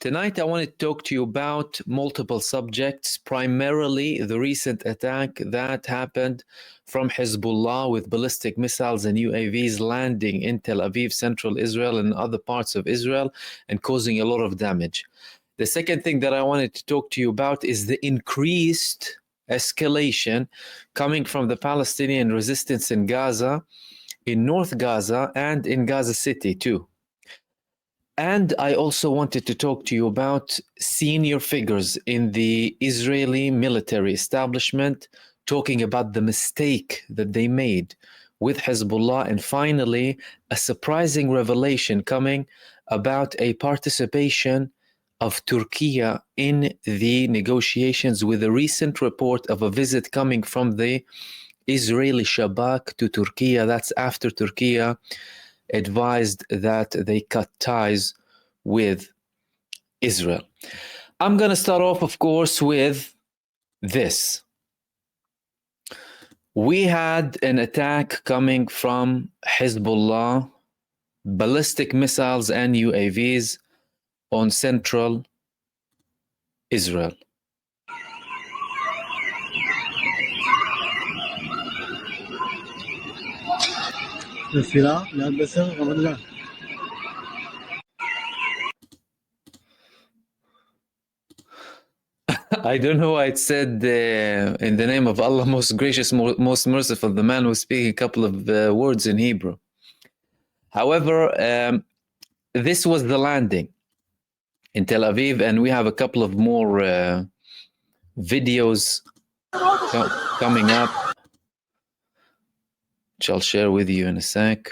Tonight, I want to talk to you about multiple subjects, primarily the recent attack that happened from Hezbollah with ballistic missiles and UAVs landing in Tel Aviv, central Israel, and other parts of Israel, and causing a lot of damage. The second thing that I wanted to talk to you about is the increased escalation coming from the Palestinian resistance in Gaza, in North Gaza, and in Gaza City too. And I also wanted to talk to you about senior figures in the Israeli military establishment talking about the mistake that they made with Hezbollah, and finally, a surprising revelation coming about a participation of Turkey in the negotiations, with a recent report of a visit coming from the Israeli Shabak to Turkey. That's after Turkey advised that they cut ties with Israel. I'm going to start off, of course, with this. We had an attack coming from Hezbollah, ballistic missiles and UAVs on central Israel. I don't know why it said in the name of Allah, most gracious, most merciful. The man was speaking a couple of words in Hebrew. However, this was the landing in Tel Aviv, and we have a couple of more videos coming up, which I'll share with you in a sec.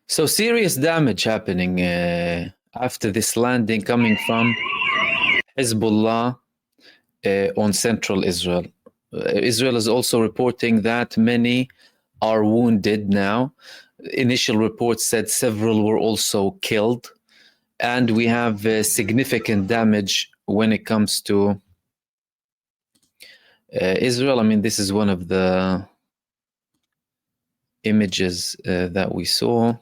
So serious damage happening after this landing coming from Hezbollah on central Israel. Israel is also reporting that many are wounded now. Initial reports said several were also killed. And we have significant damage when it comes to Israel. I mean, this is one of the images that we saw.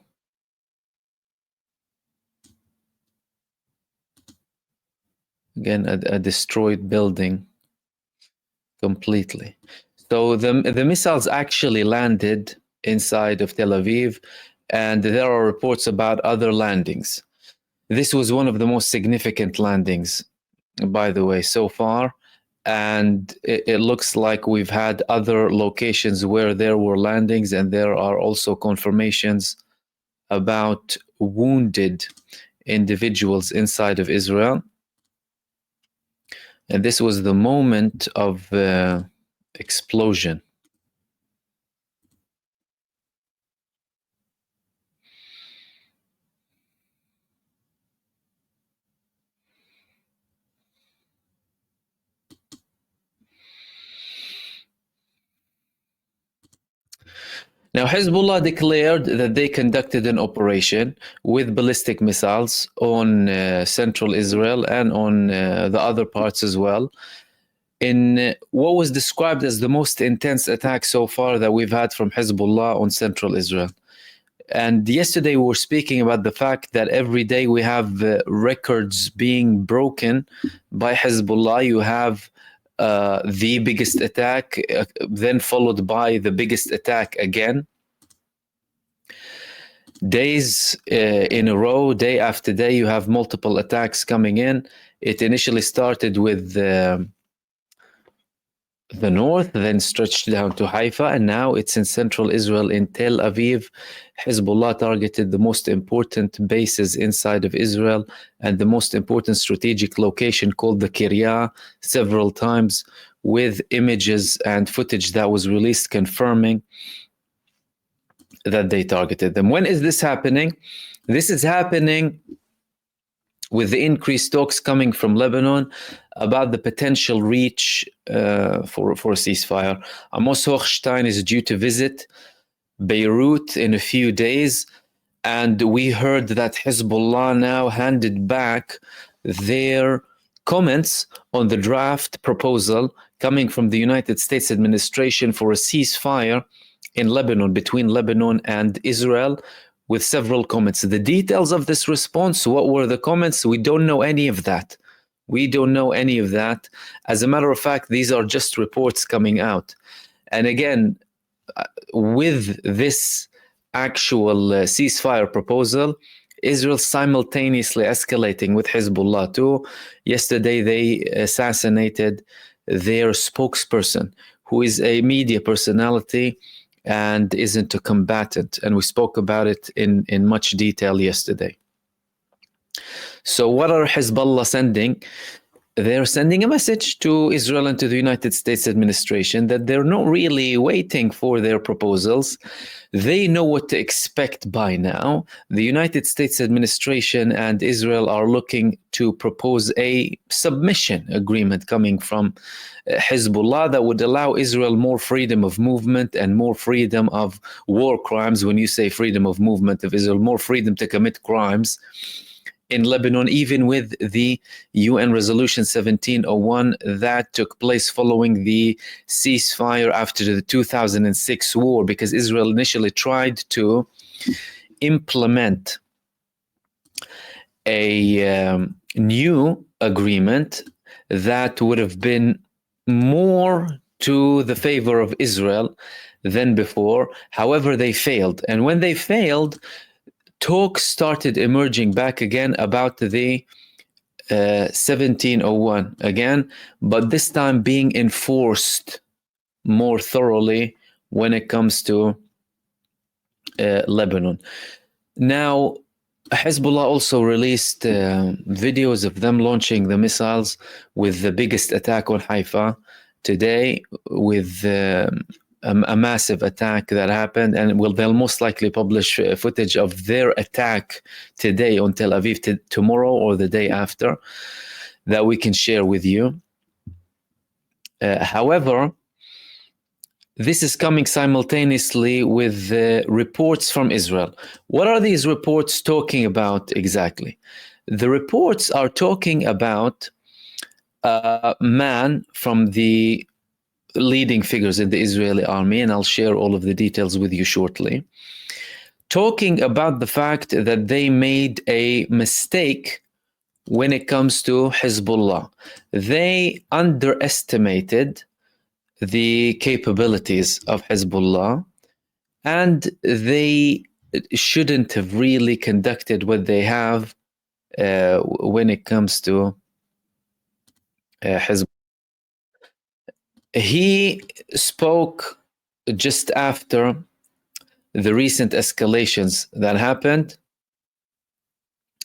Again, a destroyed building completely. So the missiles actually landed inside of Tel Aviv, and there are reports about other landings. This was one of the most significant landings, by the way, so far. And it looks like we've had other locations where there were landings, and there are also confirmations about wounded individuals inside of Israel. And this was the moment of explosion. Now, Hezbollah declared that they conducted an operation with ballistic missiles on central Israel and on the other parts as well, in what was described as the most intense attack so far that we've had from Hezbollah on central Israel. And yesterday we were speaking about the fact that every day we have records being broken by Hezbollah. You have the biggest attack, then followed by the biggest attack again. Days in a row, day after day, you have multiple attacks coming in. It initially started with the north, then stretched down to Haifa, and now it's in central Israel, in Tel Aviv. Hezbollah targeted the most important bases inside of Israel and the most important strategic location called the Kiryat several times, with images and footage that was released confirming that they targeted them. When is this happening? This is happening with the increased talks coming from Lebanon about the potential reach for a ceasefire. Amos Hochstein is due to visit Beirut in a few days, and we heard that Hezbollah now handed back their comments on the draft proposal coming from the United States administration for a ceasefire in Lebanon, between Lebanon and Israel, with several comments. The details of this response, what were the comments? We don't know any of that. We don't know any of that. As a matter of fact, these are just reports coming out. And again, with this actual ceasefire proposal, Israel simultaneously escalating with Hezbollah too. Yesterday, they assassinated their spokesperson, who is a media personality and isn't a combatant. And we spoke about it in much detail yesterday. So what are Hezbollah sending? They're sending a message to Israel and to the United States administration that they're not really waiting for their proposals. They know what to expect by now. The United States administration and Israel are looking to propose a submission agreement coming from Hezbollah that would allow Israel more freedom of movement and more freedom of war crimes. When you say freedom of movement of Israel, more freedom to commit crimes in Lebanon, even with the UN Resolution 1701 that took place following the ceasefire after the 2006 war, because Israel initially tried to implement a new agreement that would have been more to the favor of Israel than before. However, they failed. And when they failed, talks started emerging back again about the 1701 again, but this time being enforced more thoroughly when it comes to Lebanon. Now, Hezbollah also released videos of them launching the missiles with the biggest attack on Haifa today, with a massive attack that happened, and they'll most likely publish footage of their attack today on Tel Aviv tomorrow or the day after that we can share with you. However, this is coming simultaneously with reports from Israel. What are these reports talking about exactly? The reports are talking about a man from the leading figures in the Israeli army, and I'll share all of the details with you shortly, talking about the fact that they made a mistake when it comes to Hezbollah. They underestimated the capabilities of Hezbollah, and they shouldn't have really conducted what they have when it comes to Hezbollah. He spoke just after the recent escalations that happened,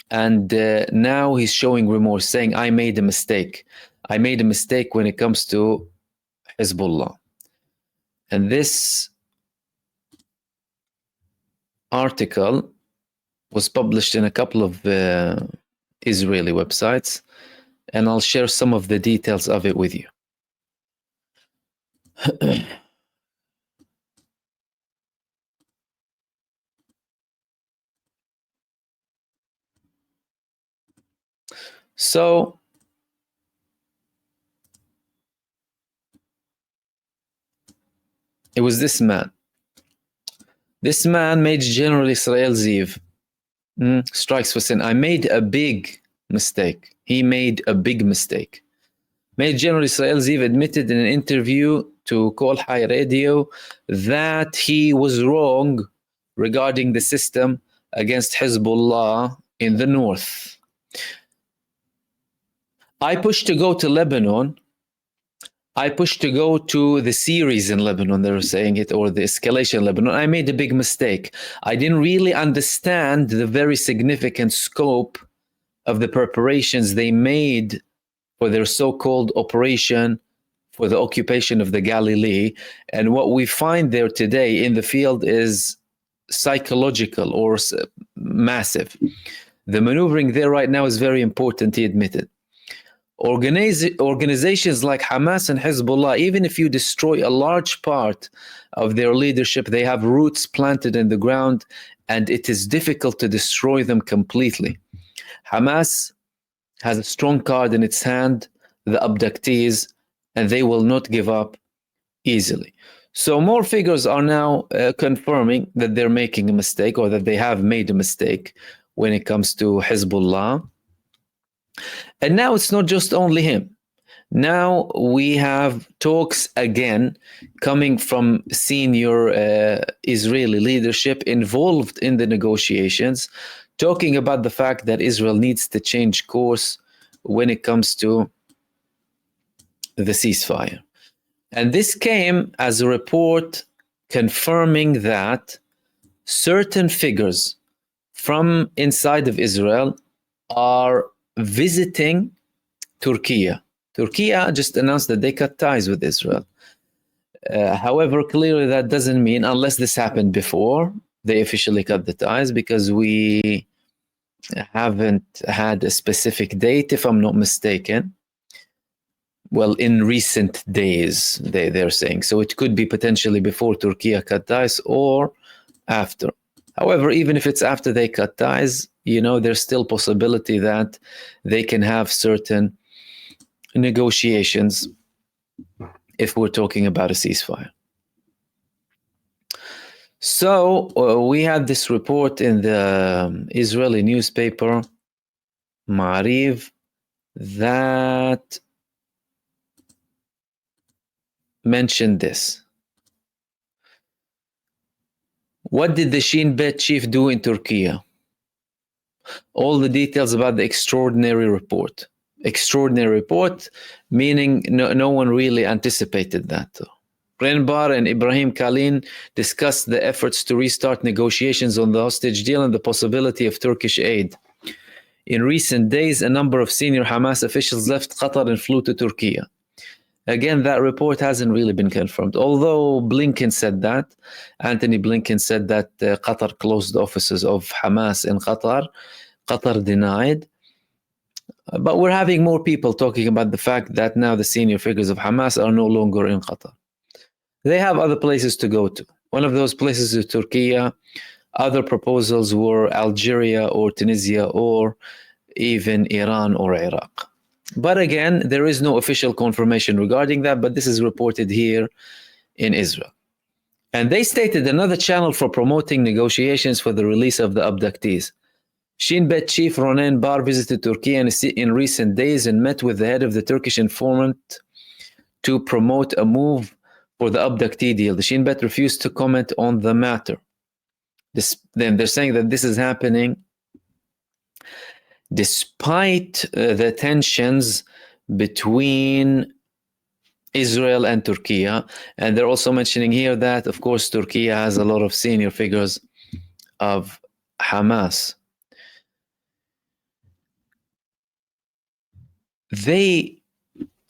and now he's showing remorse, saying, I made a mistake. I made a mistake when it comes to Hezbollah. And this article was published in a couple of Israeli websites, and I'll share some of the details of it with you. So it was this man. This man made General Israel Ziv strikes for sin. I made a big mistake. He made a big mistake. Major General Israel Ziv admitted in an interview to Kol Hai Radio that he was wrong regarding the system against Hezbollah in the north. I pushed to go to Lebanon. I pushed to go to the series in Lebanon, they were saying it, or the escalation in Lebanon. I made a big mistake. I didn't really understand the very significant scope of the preparations they made for their so-called Operation for the occupation of the Galilee. And what we find there today in the field is psychological or massive. The maneuvering there right now is very important, he admitted. Organizations like Hamas and Hezbollah, even if you destroy a large part of their leadership, they have roots planted in the ground, and it is difficult to destroy them completely. Hamas has a strong card in its hand, the abductees, and they will not give up easily. So more figures are now confirming that they're making a mistake, or that they have made a mistake when it comes to Hezbollah. And now it's not just only him. Now we have talks again coming from senior Israeli leadership involved in the negotiations, talking about the fact that Israel needs to change course when it comes to the ceasefire. And this came as a report confirming that certain figures from inside of Israel are visiting Turkey. Turkey just announced that they cut ties with Israel. However, clearly that doesn't mean, unless this happened before, they officially cut the ties, because we haven't had a specific date, if I'm not mistaken. Well, in recent days, they're saying. So it could be potentially before Turkey cut ties or after. However, even if it's after they cut ties, there's still possibility that they can have certain negotiations if we're talking about a ceasefire. So we had this report in the Israeli newspaper, Ma'ariv, that mentioned this. What did the Shin Bet chief do in Turkey? All the details about the extraordinary report. Extraordinary report, meaning no one really anticipated that. Renbar and Ibrahim Kalin discussed the efforts to restart negotiations on the hostage deal and the possibility of Turkish aid. In recent days, a number of senior Hamas officials left Qatar and flew to Turkey. Again, that report hasn't really been confirmed. Although Blinken said that, Anthony Blinken said that Qatar closed the offices of Hamas in Qatar. Qatar denied. But we're having more people talking about the fact that now the senior figures of Hamas are no longer in Qatar. They have other places to go to. One of those places is Turkey. Other proposals were Algeria or Tunisia or even Iran or Iraq. But again, there is no official confirmation regarding that, but this is reported here in Israel. And they stated another channel for promoting negotiations for the release of the abductees. Shin Bet chief Ronen Bar visited Turkey in recent days and met with the head of the Turkish informant to promote a move for the abductee deal. The Shin Bet refused to comment on the matter. Then they're saying that this is happening despite the tensions between Israel and Turkey. And they're also mentioning here that, of course, Turkey has a lot of senior figures of Hamas. They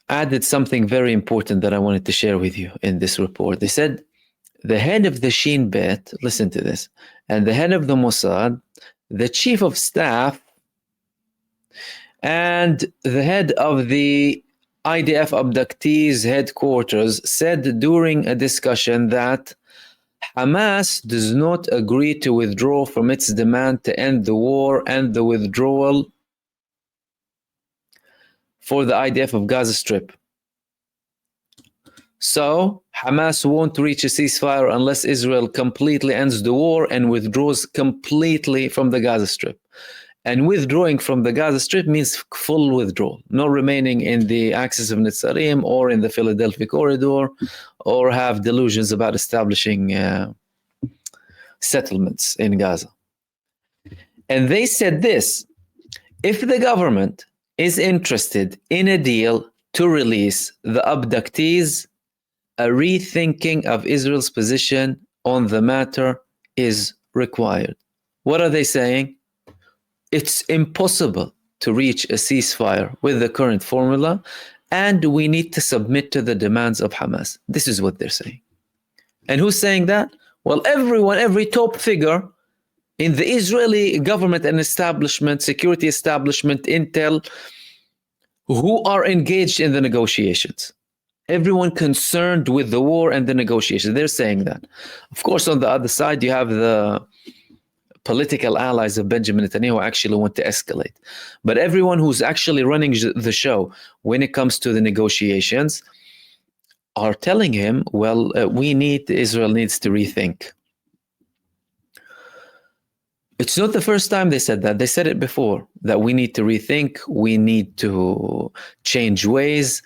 added something very important that I wanted to share with you in this report. They said the head of the Shin Bet, listen to this, and the head of the Mossad, the chief of staff, and the head of the IDF abductees headquarters said during a discussion that Hamas does not agree to withdraw from its demand to end the war and the withdrawal for the IDF of Gaza Strip. So Hamas won't reach a ceasefire unless Israel completely ends the war and withdraws completely from the Gaza Strip. And withdrawing from the Gaza Strip means full withdrawal, no remaining in the axis of Netzarim or in the Philadelphia corridor, or have delusions about establishing settlements in Gaza. And they said this: if the government is interested in a deal to release the abductees, a rethinking of Israel's position on the matter is required. What are they saying? It's impossible to reach a ceasefire with the current formula, and we need to submit to the demands of Hamas. This is what they're saying. And who's saying that? Well, everyone, every top figure in the Israeli government and establishment, security establishment, intel, who are engaged in the negotiations. Everyone concerned with the war and the negotiations, they're saying that. Of course, on the other side, you have the political allies of Benjamin Netanyahu who actually want to escalate. But everyone who's actually running the show when it comes to the negotiations are telling him, well, Israel needs to rethink. It's not the first time they said that. They said it before, that we need to rethink, we need to change ways.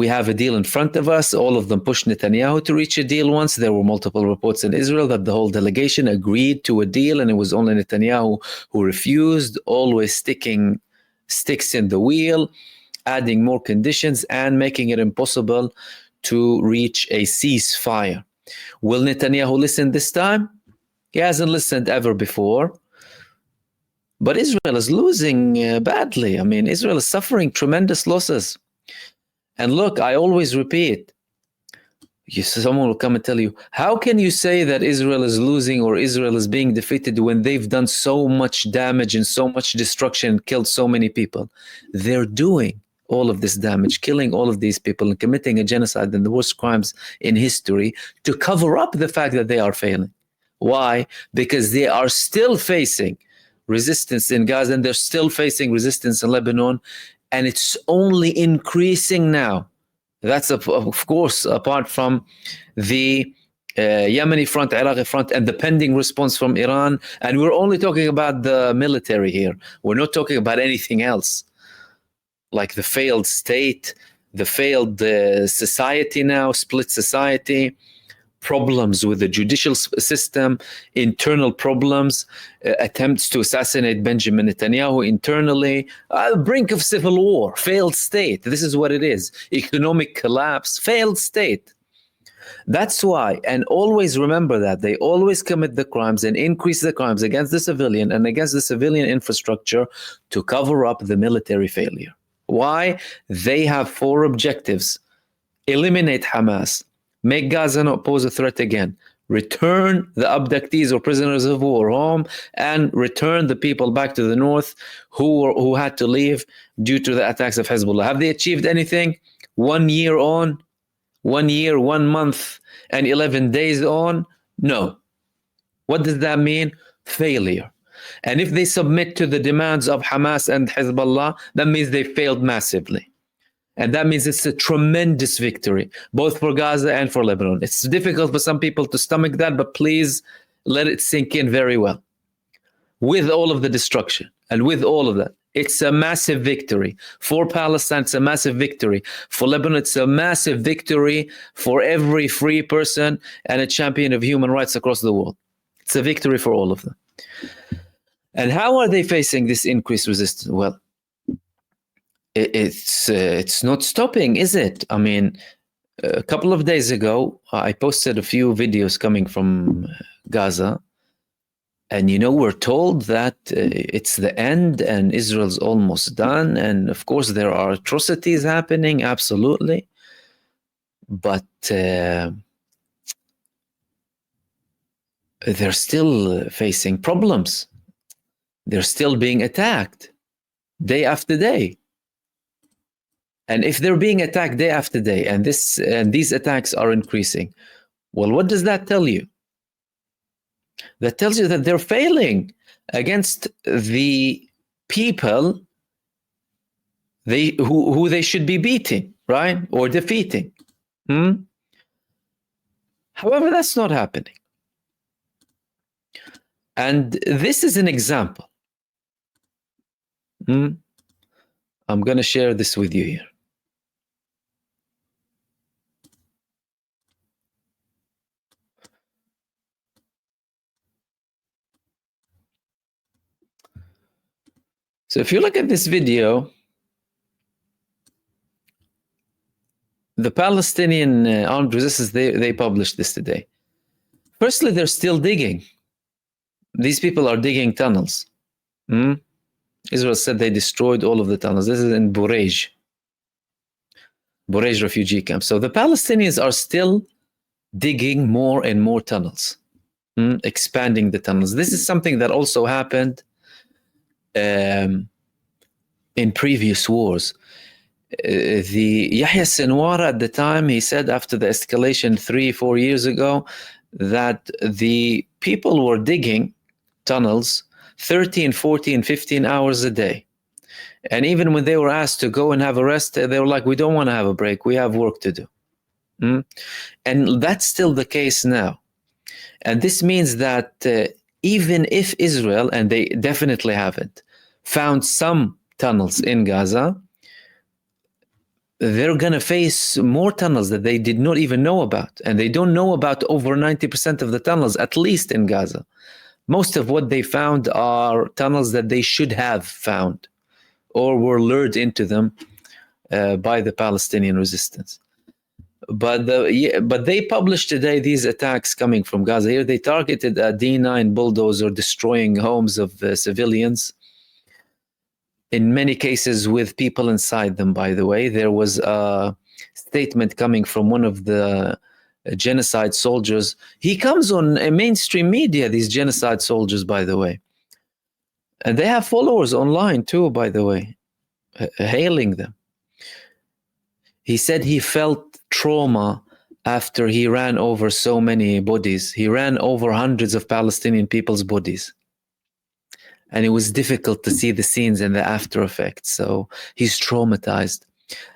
We have a deal in front of us. All of them pushed Netanyahu to reach a deal once. There were multiple reports in Israel that the whole delegation agreed to a deal, and it was only Netanyahu who refused, always sticking sticks in the wheel, adding more conditions and making it impossible to reach a ceasefire. Will Netanyahu listen this time? He hasn't listened ever before. But Israel is losing badly. I mean, Israel is suffering tremendous losses. And look, I always repeat, someone will come and tell you, how can you say that Israel is losing or Israel is being defeated when they've done so much damage and so much destruction and killed so many people? They're doing all of this damage, killing all of these people and committing a genocide and the worst crimes in history to cover up the fact that they are failing. Why? Because they are still facing resistance in Gaza and they're still facing resistance in Lebanon, and it's only increasing now. That's, of course, apart from the Yemeni front, Iraqi front, and the pending response from Iran. And we're only talking about the military here. We're not talking about anything else, like the failed state, the failed society now, split society, problems with the judicial system, internal problems, attempts to assassinate Benjamin Netanyahu internally, brink of civil war, failed state. This is what it is. Economic collapse, failed state. That's why, and always remember that, they always commit the crimes and increase the crimes against the civilian and against the civilian infrastructure to cover up the military failure. Why? They have 4 objectives. Eliminate Hamas, make Gaza not pose a threat again, return the abductees or prisoners of war home, and return the people back to the north who had to leave due to the attacks of Hezbollah. Have they achieved anything? 1 year on, 1 year, 1 month, and 11 days on? No. What does that mean? Failure. And if they submit to the demands of Hamas and Hezbollah, that means they failed massively. And that means it's a tremendous victory, both for Gaza and for Lebanon. It's difficult for some people to stomach that, but please let it sink in very well. With all of the destruction and with all of that, it's a massive victory. For Palestine, it's a massive victory. For Lebanon, it's a massive victory for every free person and a champion of human rights across the world. It's a victory for all of them. And how are they facing this increased resistance? Well, it's not stopping, is it? I mean, a couple of days ago, I posted a few videos coming from Gaza, and we're told that it's the end and Israel's almost done, and of course there are atrocities happening, absolutely, but they're still facing problems. They're still being attacked day after day. And if they're being attacked day after day, and these attacks are increasing, well, what does that tell you? That tells you that they're failing against the people who they should be beating, right? Or defeating. However, that's not happening. And this is an example. I'm going to share this with you here. So if you look at this video, the Palestinian armed resistance, they published this today. Firstly, they're still digging. These people are digging tunnels. Israel said they destroyed all of the tunnels. This is in Burej. Burej refugee camp. So the Palestinians are still digging more and more tunnels, expanding the tunnels. This is something that also happened in previous wars. The Yahya Sinwar at the time, he said after the escalation 3-4 years ago that the people were digging tunnels 13, 14, 15 hours a day. And even when they were asked to go and have a rest, they were like, we don't want to have a break. We have work to do. And that's still the case now. And this means that even if Israel, and they definitely haven't, found some tunnels in Gaza, they're going to face more tunnels that they did not even know about. And they don't know about over 90% of the tunnels, at least in Gaza. Most of what they found are tunnels that they should have found or were lured into them by the Palestinian resistance. But they published today these attacks coming from Gaza. Here they targeted a D-9 bulldozer destroying homes of civilians. In many cases with people inside them, by the way. There was a statement coming from one of the genocide soldiers. He comes on mainstream media, these genocide soldiers, by the way. And they have followers online too, by the way, hailing them. He said he felt trauma after he ran over so many bodies. He ran over hundreds of Palestinian people's bodies. And it was difficult to see the scenes and the after effects. So he's traumatized.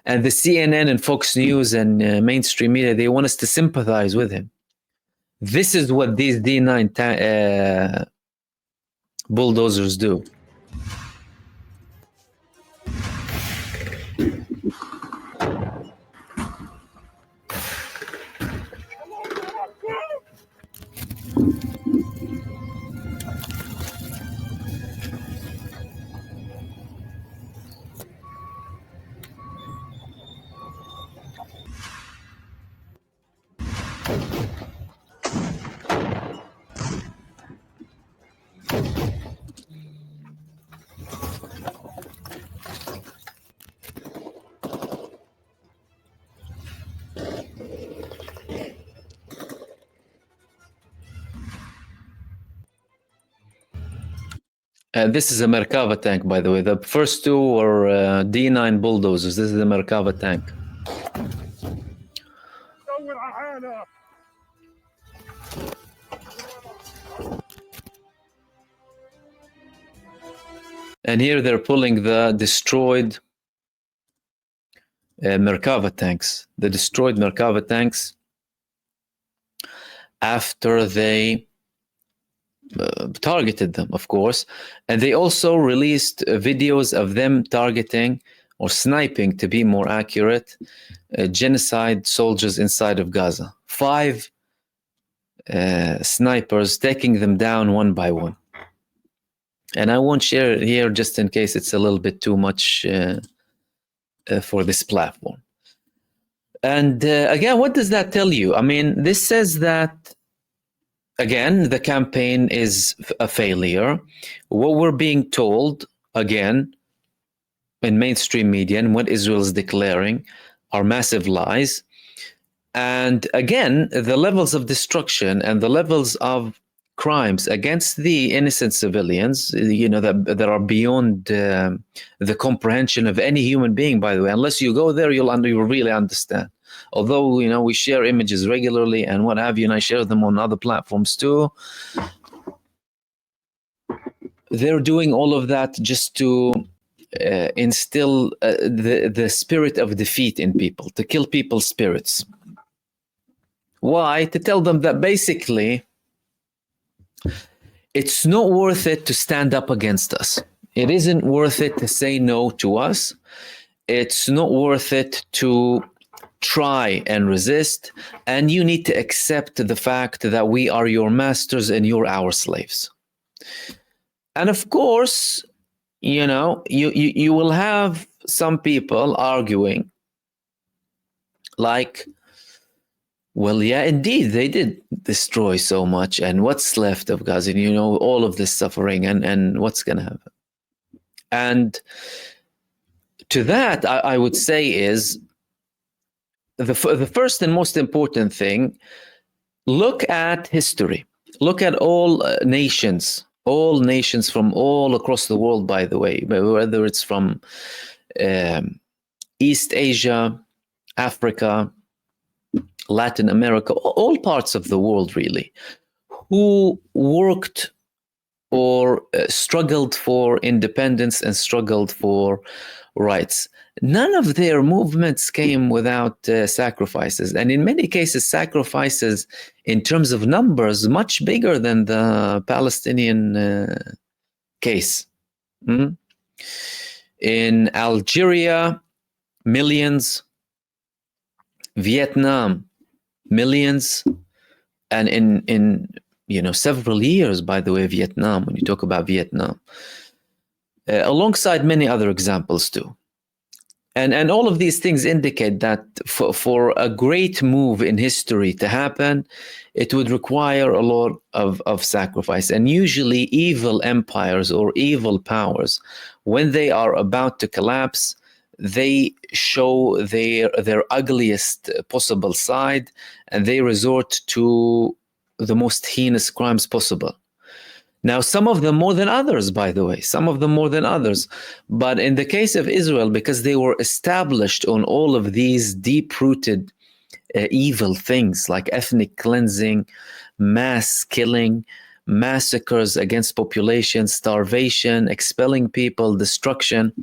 And the CNN and Fox News and mainstream media, they want us to sympathize with him. This is what these D-9 bulldozers do. This is a Merkava tank, by the way. The first two were D-9 bulldozers. This is the Merkava tank. And here they're pulling the destroyed Merkava tanks. The destroyed Merkava tanks after they targeted them, of course. And they also released videos of them targeting or sniping, to be more accurate, genocide soldiers inside of Gaza. 5 snipers taking them down one by one. And I won't share it here just in case it's a little bit too much for this platform. And again, what does that tell you? I mean, this says that, again, the campaign is a failure. What we're being told, again, in mainstream media and what Israel is declaring are massive lies. And again, the levels of destruction and the levels of crimes against the innocent civilians, you know, that are beyond the comprehension of any human being, by the way. Unless you go there, you'll really understand. Although, you know, we share images regularly and what have you, and I share them on other platforms too. They're doing all of that just to instill the spirit of defeat in people, to kill people's spirits. Why? To tell them that basically it's not worth it to stand up against us. It isn't worth it to say no to us. It's not worth it to try and resist. And you need to accept the fact that we are your masters and you're our slaves. And of course, you know, you will have some people arguing like, well, yeah, indeed, they did destroy so much. And what's left of Gaza? You know, all of this suffering and what's going to happen? And to that, I would say is the first and most important thing, look at history. Look at all nations from all across the world, by the way, whether it's from East Asia, Africa, Latin America, all parts of the world, really, who worked or struggled for independence and struggled for rights. None of their movements came without sacrifices. And in many cases, sacrifices in terms of numbers, much bigger than the Palestinian case. Mm? In Algeria, millions. Vietnam, millions. And in several years, by the way, Vietnam, when you talk about Vietnam, alongside many other examples too. And all of these things indicate that for a great move in history to happen, it would require a lot of sacrifice. And usually evil empires or evil powers, when they are about to collapse, they show their ugliest possible side, and they resort to the most heinous crimes possible. Now, some of them more than others, by the way, some of them more than others. But in the case of Israel, because they were established on all of these deep-rooted evil things like ethnic cleansing, mass killing, massacres against population, starvation, expelling people, destruction,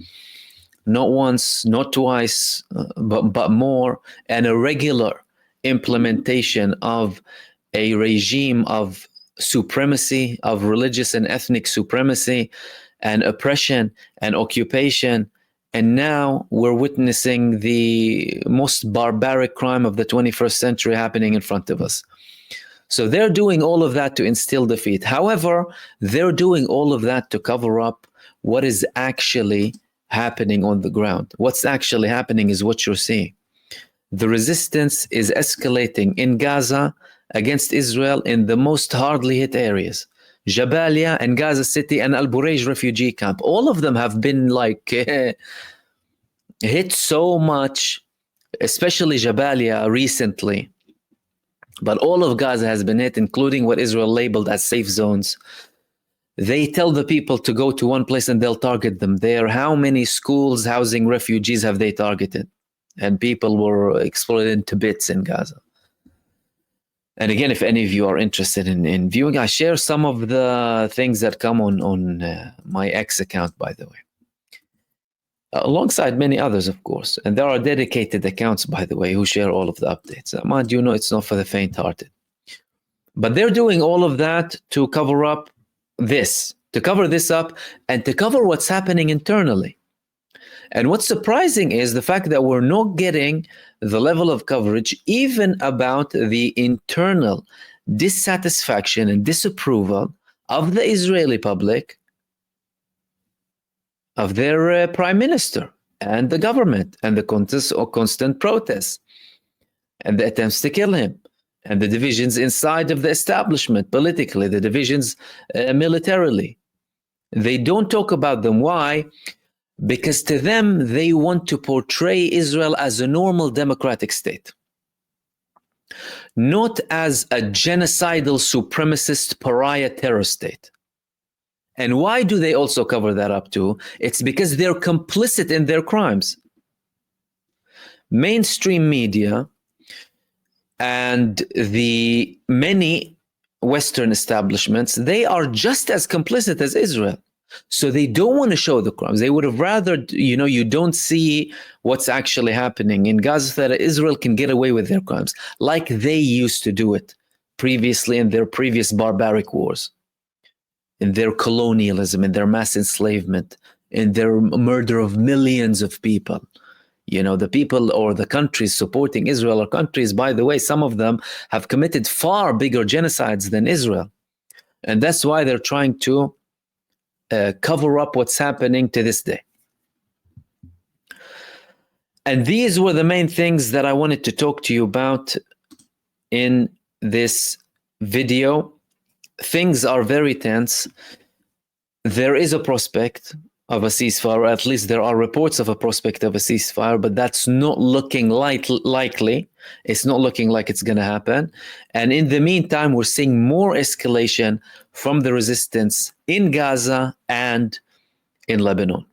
not once, not twice, but more, and a regular implementation of a regime of supremacy, of religious and ethnic supremacy and oppression and occupation. And now we're witnessing the most barbaric crime of the 21st century happening in front of us. So they're doing all of that to instill defeat. However, they're doing all of that to cover up what is actually happening on the ground. What's actually happening is what you're seeing. The resistance is escalating in Gaza against Israel in the most hardly hit areas. Jabalia and Gaza City and Al Bureij refugee camp. All of them have been hit so much, especially Jabalia recently. But all of Gaza has been hit, including what Israel labeled as safe zones. They tell the people to go to one place and they'll target them there. How many schools housing refugees have they targeted? And people were exploded into bits in Gaza. And again, if any of you are interested in viewing, I share some of the things that come on my X account, by the way, alongside many others, of course. And there are dedicated accounts, by the way, who share all of the updates. Mind you, it's not for the faint-hearted. But they're doing all of that to cover up this, to cover this up, and to cover what's happening internally. And what's surprising is the fact that we're not getting the level of coverage even about the internal dissatisfaction and disapproval of the Israeli public, of their prime minister and the government, and the constant protests and the attempts to kill him, and the divisions inside of the establishment politically, the divisions militarily. They don't talk about them. Why? Because to them, they want to portray Israel as a normal democratic state, not as a genocidal, supremacist, pariah terror state. And why do they also cover that up too? It's because they're complicit in their crimes. Mainstream media and the many Western establishments, they are just as complicit as Israel. So they don't want to show the crimes. They would have rather, you don't see what's actually happening in Gaza, that Israel can get away with their crimes like they used to do it previously in their previous barbaric wars, in their colonialism, in their mass enslavement, in their murder of millions of people. The people or the countries supporting Israel are countries, by the way, some of them have committed far bigger genocides than Israel. And that's why they're trying to cover up what's happening to this day. And these were the main things that I wanted to talk to you about in this video. Things are very tense. There is a prospect of a ceasefire, or at least there are reports of a prospect of a ceasefire, but that's not looking likely. It's not looking like it's going to happen. And in the meantime, we're seeing more escalation from the resistance in Gaza and in Lebanon.